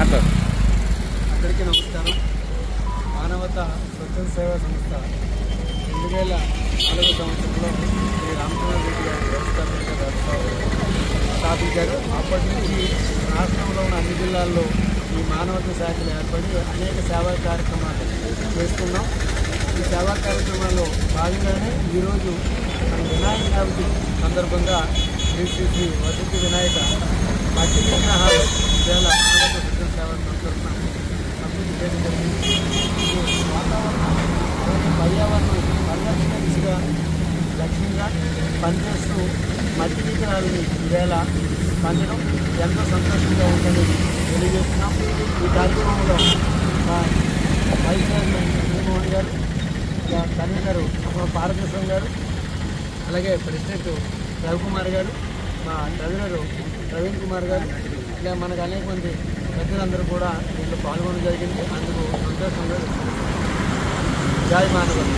అందరికీ నమస్కారం. మానవతా స్వచ్ఛంద సేవా సంస్థ 2004 సంవత్సరంలో శ్రీ రామచంద్ర రెడ్డి గారి వ్యవస్థాపకులుగా స్థాపించారు. అప్పటి నుంచి రాష్ట్రంలో ఉన్న అన్ని జిల్లాల్లో ఈ మానవతా శాఖలు ఏర్పడి అనేక సేవా కార్యక్రమాలు చేస్తున్నాం. ఈ సేవా కార్యక్రమాల్లో భాగంగానే ఈరోజు వినాయక చవితి సందర్భంగా శ్రీ శ్రీ శ్రీ వసంతి వినాయక మట్టి విగ్రహాలు ఇవాళ మానవతా స్వచ్ఛంద సేవా సంస్థ అభివృద్ధి చేయడం జరిగింది. వాతావరణం పర్యావరణం పరిరక్షణ దిశగా లక్ష్యంగా పనిచేస్తూ మట్టి విగ్రహాలని ఈవేళ పంచడం ఎంతో సంతోషంగా ఉందని తెలియజేస్తున్నాం. ఈ కార్యక్రమంలో వైస్ చైర్మన్ జగన్మోహన్ గారు, కన్వీనర్ పార్వతీశ్వరం గారు, అలాగే ప్రెసిడెంట్ రవికుమార్ గారు, మా ట్రెజరర్ ప్రవీణ్ కుమార్ గారు, ఇలా మనకు అనేక మంది పెద్దలందరూ కూడా దీంట్లో పాల్గొనడం జరిగింది. అందుకు సంతోషంగా జై మానవత.